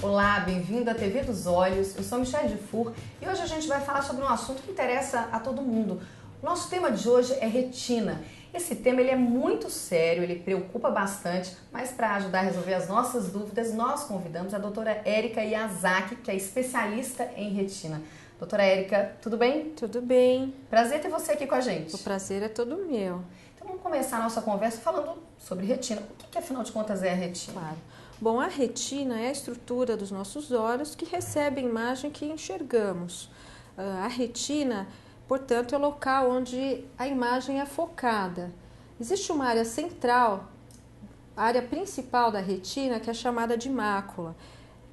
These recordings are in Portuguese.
Olá, bem-vindo à TV dos Olhos. Eu sou Michelle Dufour e hoje a gente vai falar sobre um assunto que interessa a todo mundo. O nosso tema de hoje é retina. Esse tema ele é muito sério, ele preocupa bastante, mas para ajudar a resolver as nossas dúvidas, nós convidamos a doutora Érica Yazaki, que é especialista em retina. Doutora Érica, tudo bem? Tudo bem. Prazer ter você aqui com a gente. O prazer é todo meu. Então vamos começar a nossa conversa falando sobre retina. O que afinal de contas é a retina? Claro. Bom, a retina é a estrutura dos nossos olhos que recebe a imagem que enxergamos. A retina, portanto, é o local onde a imagem é focada. Existe uma área central, a área principal da retina, que é chamada de mácula,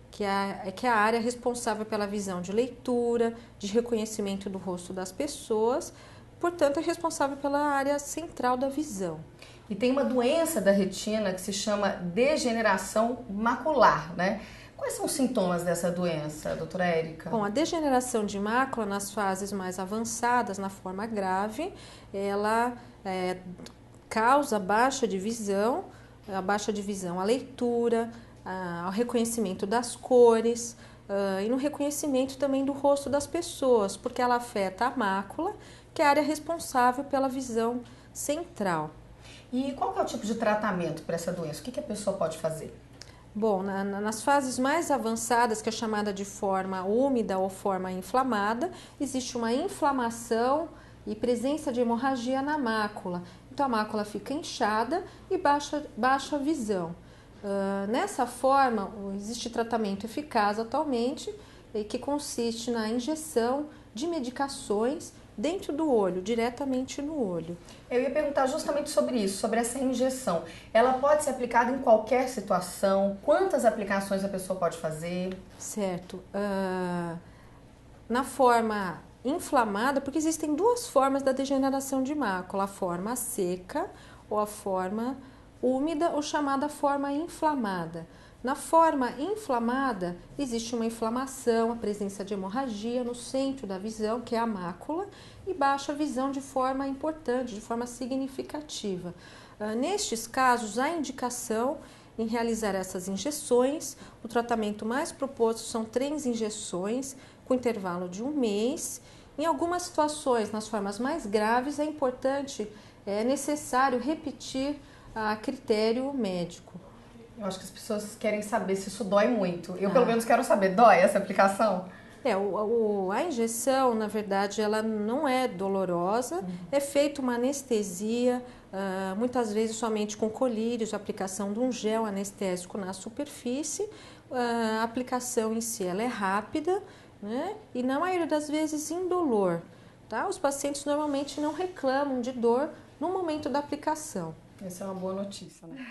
que é a área responsável pela visão de leitura, de reconhecimento do rosto das pessoas, portanto, é responsável pela área central da visão. E tem uma doença da retina que se chama degeneração macular, né? Quais são os sintomas dessa doença, doutora Érica? Bom, a degeneração de mácula nas fases mais avançadas, na forma grave, ela causa baixa de visão, à leitura, ao reconhecimento das cores e no reconhecimento também do rosto das pessoas, porque ela afeta a mácula, que é a área responsável pela visão central. E qual que é o tipo de tratamento para essa doença? O que a pessoa pode fazer? Bom, nas fases mais avançadas, que é chamada de forma úmida ou forma inflamada, existe uma inflamação e presença de hemorragia na mácula. Então a mácula fica inchada e baixa a visão. Nessa forma, existe tratamento eficaz atualmente, que consiste na injeção de medicações dentro do olho, diretamente no olho. Eu ia perguntar justamente sobre isso, sobre essa injeção. Ela pode ser aplicada em qualquer situação? Quantas aplicações a pessoa pode fazer? Certo. Na forma inflamada, porque existem duas formas da degeneração de mácula, a forma seca ou a forma úmida ou chamada forma inflamada. Na forma inflamada, existe uma inflamação, a presença de hemorragia no centro da visão, que é a mácula, e baixa a visão de forma importante, de forma significativa. Nestes casos, há indicação em realizar essas injeções. O tratamento mais proposto são 3 injeções, com intervalo de 1 mês. Em algumas situações, nas formas mais graves, é necessário repetir a critério médico. Eu acho que as pessoas querem saber se isso dói muito. Eu, pelo menos, quero saber. Dói essa aplicação? A injeção, na verdade, ela não é dolorosa. É feita uma anestesia, muitas vezes somente com colírios, a aplicação de um gel anestésico na superfície. A aplicação em si ela é rápida, né? E na maioria das vezes indolor. Tá? Os pacientes normalmente não reclamam de dor no momento da aplicação. Essa é uma boa notícia, né?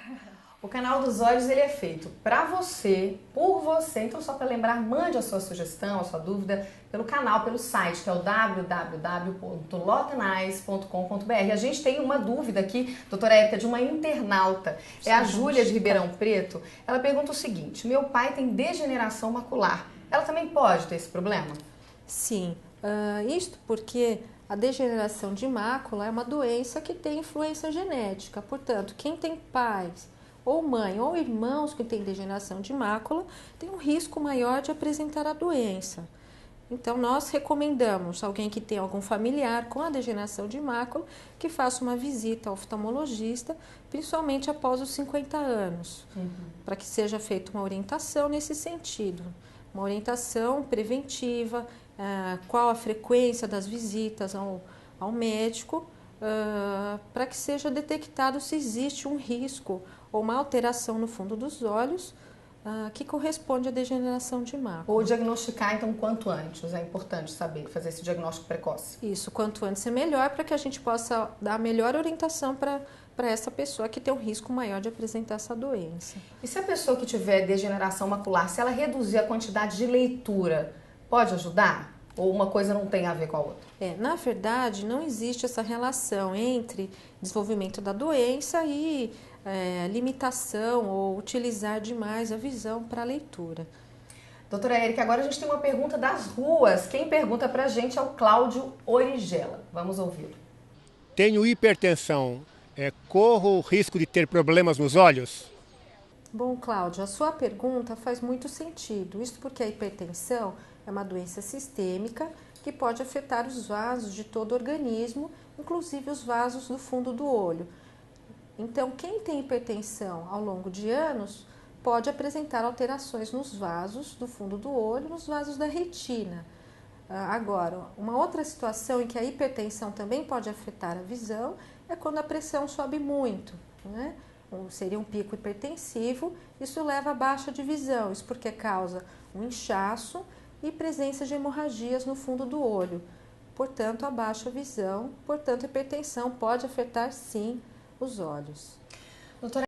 O canal dos olhos ele é feito para você, por você. Então, só para lembrar, mande a sua sugestão, a sua dúvida pelo canal, pelo site, que é o www.lotenais.com.br. A gente tem uma dúvida aqui, doutora Érica, de uma internauta. É a Júlia de Ribeirão Preto. Ela pergunta o seguinte: meu pai tem degeneração macular. Ela também pode ter esse problema? Sim, isto porque a degeneração de mácula é uma doença que tem influência genética. Portanto, quem tem pais ou mãe ou irmãos que têm degeneração de mácula tem um risco maior de apresentar a doença. Então, nós recomendamos alguém que tem algum familiar com a degeneração de mácula que faça uma visita ao oftalmologista, principalmente após os 50 anos, para que seja feita uma orientação nesse sentido. Uma orientação preventiva, qual a frequência das visitas ao médico, para que seja detectado se existe um risco ou uma alteração no fundo dos olhos que corresponde à degeneração de mácula. Ou diagnosticar, então, quanto antes. É importante saber, fazer esse diagnóstico precoce. Isso, quanto antes é melhor, para que a gente possa dar a melhor orientação para essa pessoa que tem um risco maior de apresentar essa doença. E se a pessoa que tiver degeneração macular, se ela reduzir a quantidade de leitura, pode ajudar? Ou uma coisa não tem a ver com a outra? Na verdade, não existe essa relação entre desenvolvimento da doença e limitação ou utilizar demais a visão para a leitura. Doutora Érica, agora a gente tem uma pergunta das ruas. Quem pergunta pra gente é o Cláudio Origella. Vamos ouvi-lo. Tenho hipertensão. Corro o risco de ter problemas nos olhos? Bom, Cláudia, a sua pergunta faz muito sentido. Isso porque a hipertensão é uma doença sistêmica que pode afetar os vasos de todo o organismo, inclusive os vasos do fundo do olho. Então, quem tem hipertensão ao longo de anos pode apresentar alterações nos vasos do fundo do olho, nos vasos da retina. Agora, uma outra situação em que a hipertensão também pode afetar a visão é quando a pressão sobe muito, né? Seria um pico hipertensivo, isso leva a baixa de visão, isso porque causa um inchaço e presença de hemorragias no fundo do olho. Portanto, a baixa visão, portanto, a hipertensão pode afetar sim os olhos. Doutora